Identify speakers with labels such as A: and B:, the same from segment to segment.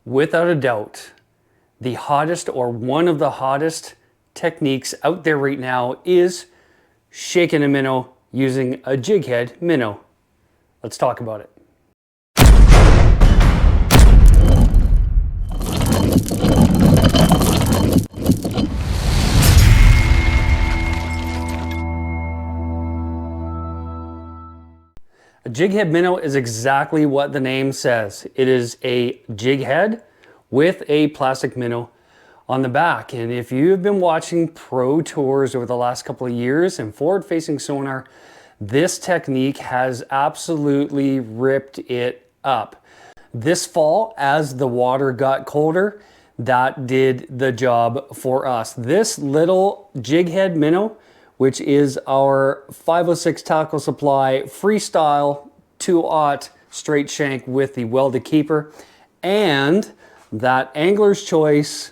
A: Without a doubt, the hottest or one of the hottest techniques out there right now is shaking a minnow using a jig head minnow. Let's talk about it. A jig head minnow is exactly what the name says. It is a jig head with a plastic minnow on the back. And if you've been watching pro tours over the last couple of years and forward-facing sonar, this technique has absolutely ripped it up. This fall, as the water got colder, that did the job for us. This little jig head minnow, which is our 506 Tackle Supply freestyle 2/0 straight shank with the welded keeper, and that Angler's Choice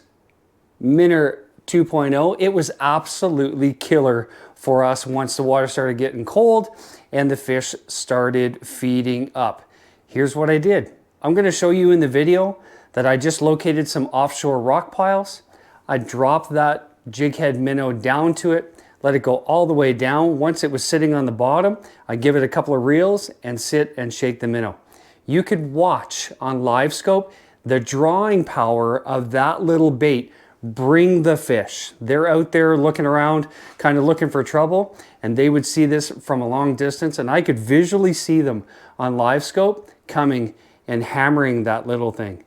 A: Minnow 2.0, it was absolutely killer for us once the water started getting cold and the fish started feeding up. Here's what I did. I'm going to show you in the video that I just located some offshore rock piles. I dropped that jig head minnow down to it, let it go all the way down. Once it was sitting on the bottom, I give it a couple of reels and sit and shake the minnow. You could watch on live scope the drawing power of that little bait bring the fish. They're out there looking around, kind of looking for trouble, and they would see this from a long distance, and I could visually see them on live scope coming and hammering that little thing.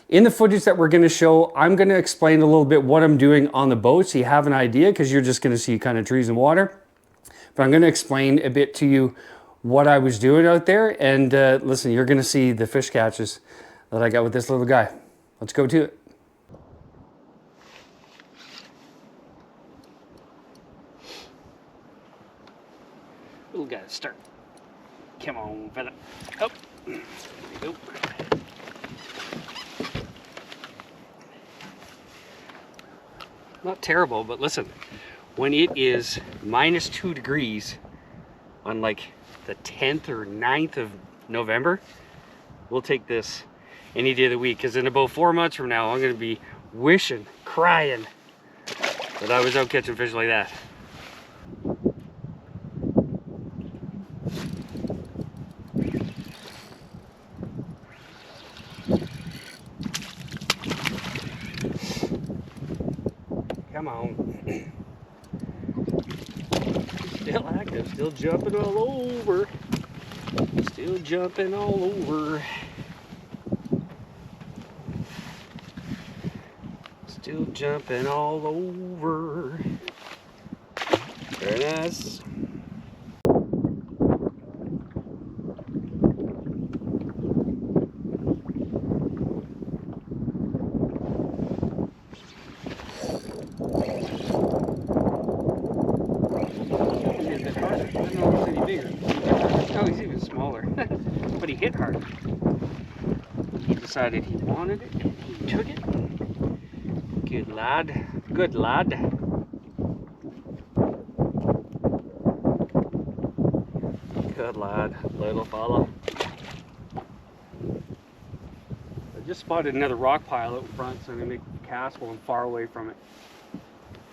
A: In the footage that we're going to show, I'm going to explain a little bit what I'm doing on the boat so you have an idea, because you're just going to see kind of trees and water. But I'm going to explain a bit to you what I was doing out there, and listen, you're going to see the fish catches that I got with this little guy. Let's go to it. Little guy, start. Come on, fella. Up. There you go. Not terrible, but listen, when it is -2 degrees on like the 10th or 9th of November, we'll take this any day of the week, because in about 4 months from now, I'm going to be wishing, crying that I was out catching fish like that. Come on. Still active, still jumping all over. Still jumping all over. Still jumping all over. Very nice. Oh, he's even smaller. But he hit hard. He decided he wanted it. He took it. Good lad. Good lad. Good lad, little fella. I just spotted another rock pile out front, so I'm going to make a cast while I'm far away from it.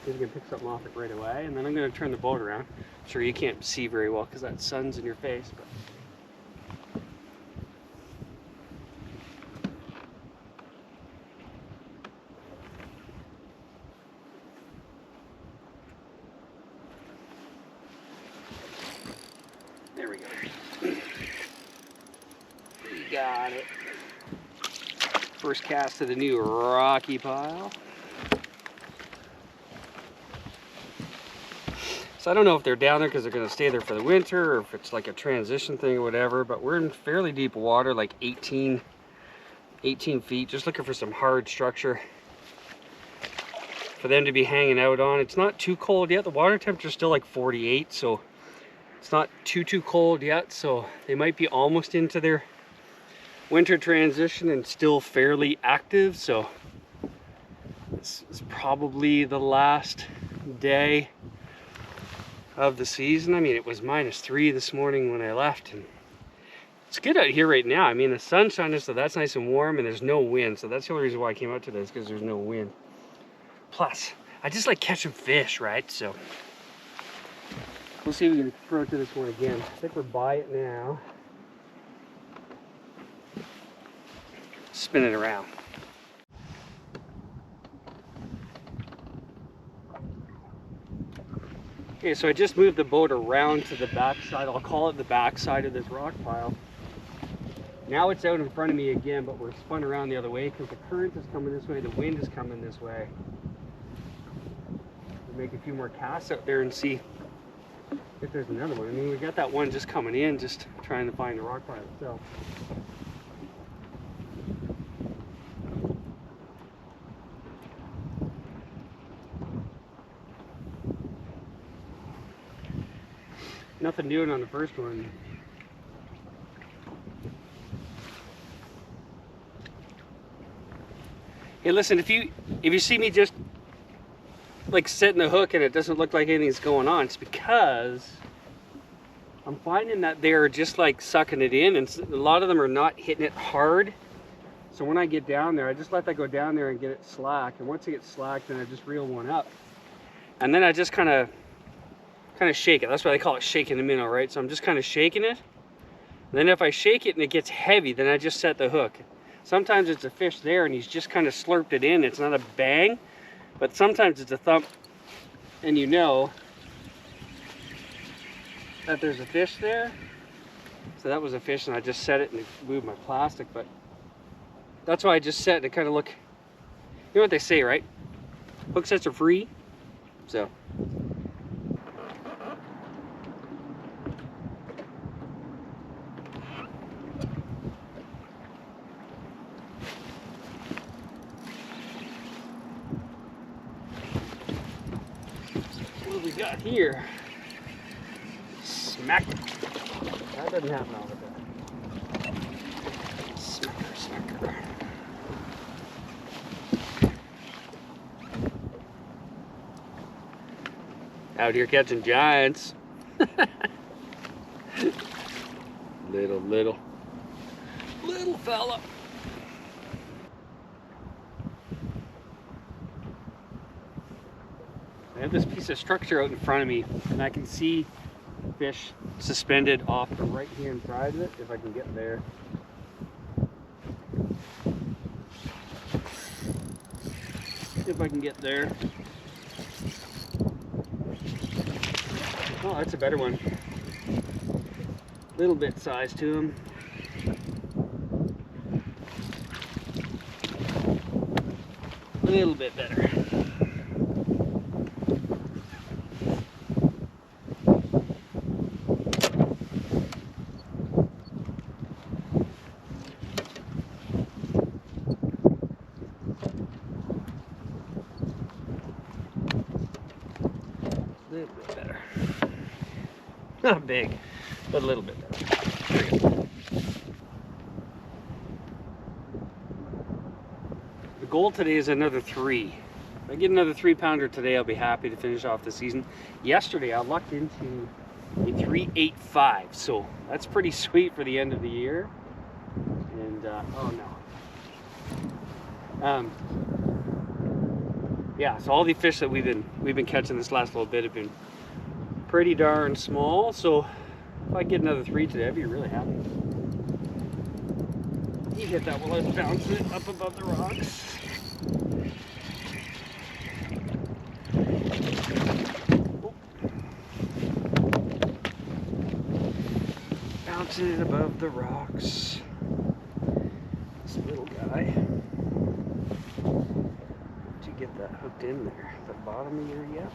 A: I'm going to pick something off it right away, and then I'm going to turn the boat around. I'm sure you can't see very well because that sun's in your face, but there we go. We got it. First cast to the new rocky pile. So I don't know if they're down there because they're going to stay there for the winter, or if it's like a transition thing or whatever, but we're in fairly deep water, like 18 feet, just looking for some hard structure for them to be hanging out on. It's not too cold yet. The water temperature is still like 48, so it's not too cold yet, so they might be almost into their winter transition and still fairly active. So this is probably the last day of the season. I mean, it was -3 this morning when I left, and It's good out here right now. I mean, the sun's shining, so that's nice and warm, and there's no wind. So that's the only reason why I came out today, is because there's no wind. Plus, I just like catching fish, right? So we'll see if we can throw it to this one again. I think we're by it now. Spin it around. Okay, so I just moved the boat around to the back side. I'll call it the back side of this rock pile. Now it's out in front of me again, but we're spun around the other way because the current is coming this way, the wind is coming this way. We'll make a few more casts out there and see if there's another one. I mean, we got that one just coming in, just trying to find the rock pile itself. Nothing doing on the first one. Hey, listen, if you see me just like setting the hook and it doesn't look like anything's going on, it's because I'm finding that they're just like sucking it in, and a lot of them are not hitting it hard. So when I get down there, I just let that go down there and get it slack. And once it gets slack, then I just reel one up. And then I just kind of shake it. That's why they call it shaking the minnow, right? So I'm just kind of shaking it. And then if I shake it and it gets heavy, then I just set the hook. Sometimes it's a fish there and he's just kind of slurped it in. It's not a bang, but sometimes it's a thump and you know that there's a fish there. So that was a fish and I just set it and it moved my plastic, but that's why I just set it to kind of look, you know what they say, right? Hook sets are free. So. What do we got here? Smack. That doesn't happen all the time. Smacker, smacker. Out here catching giants. little fella. I have this piece of structure out in front of me and I can see fish suspended off the right hand side of it, if I can get there. If I can get there. Oh, that's a better one. Little bit size to him. A little bit better. A little bit better. Not big, but a little bit better. There we go. The goal today is another 3. If I get another 3-pounder today, I'll be happy to finish off the season. Yesterday, I lucked into a 3.85, so that's pretty sweet for the end of the year. And oh no. Yeah, so all the fish that we've been catching this last little bit have been pretty darn small. So if I get another 3 today, I'd be really happy. You hit that while I was bouncing it up above the rocks. Oh. Bouncing it above the rocks. This little guy. Did you get that hooked in there? The bottom of your yep.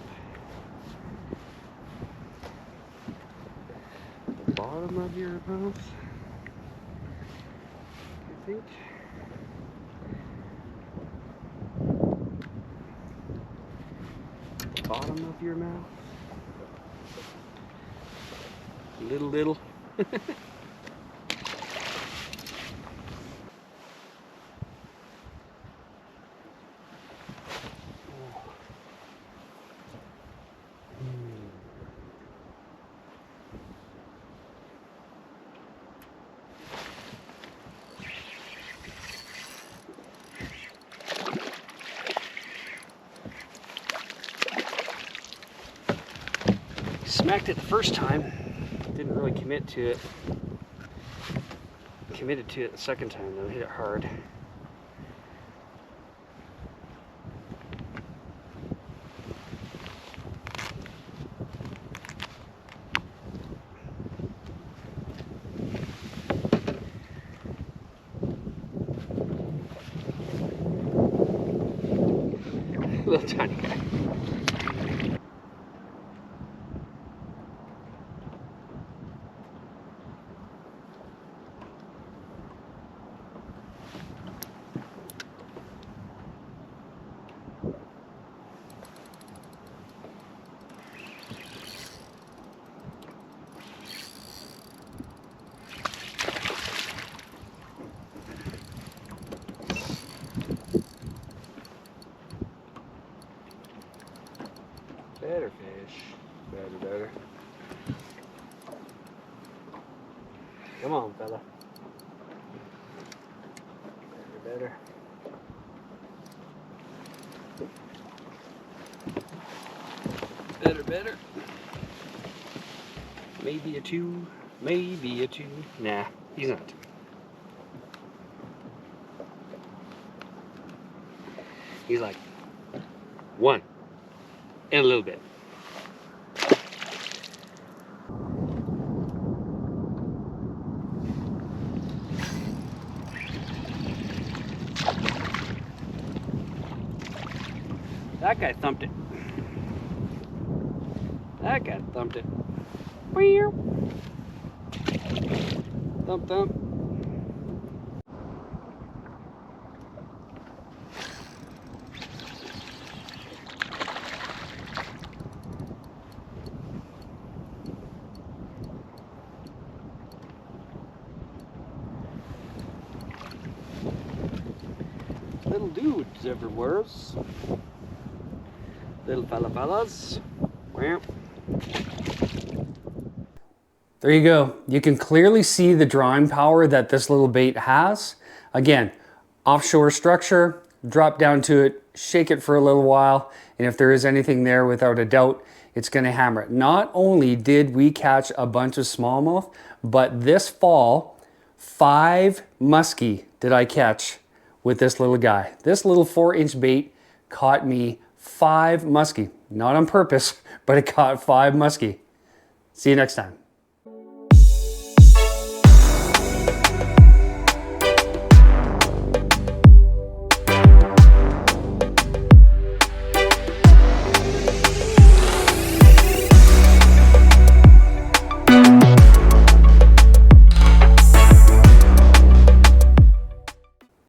A: The bottom of your mouth. I think. Bottom of your mouth. Little. smacked it the first time. Didn't really commit to it. Committed to it the second time though, hit it hard. Little tiny guy. Better fish. Better. Come on, fella. Better. Better. Maybe a 2. Maybe a 2. Nah, he's not. He's like 1 and a little bit. That guy thumped it. That guy thumped it. Thump. Little dudes everywhere. Little fellas. There you go. You can clearly see the drawing power that this little bait has. Again, offshore structure, drop down to it, shake it for a little while, and if there is anything there, without a doubt, it's going to hammer it. Not only did we catch a bunch of smallmouth, but this fall, 5 muskie did I catch with this little guy. This little 4-inch bait caught me 5 muskie. Not on purpose, but it caught 5 muskie. See you next time.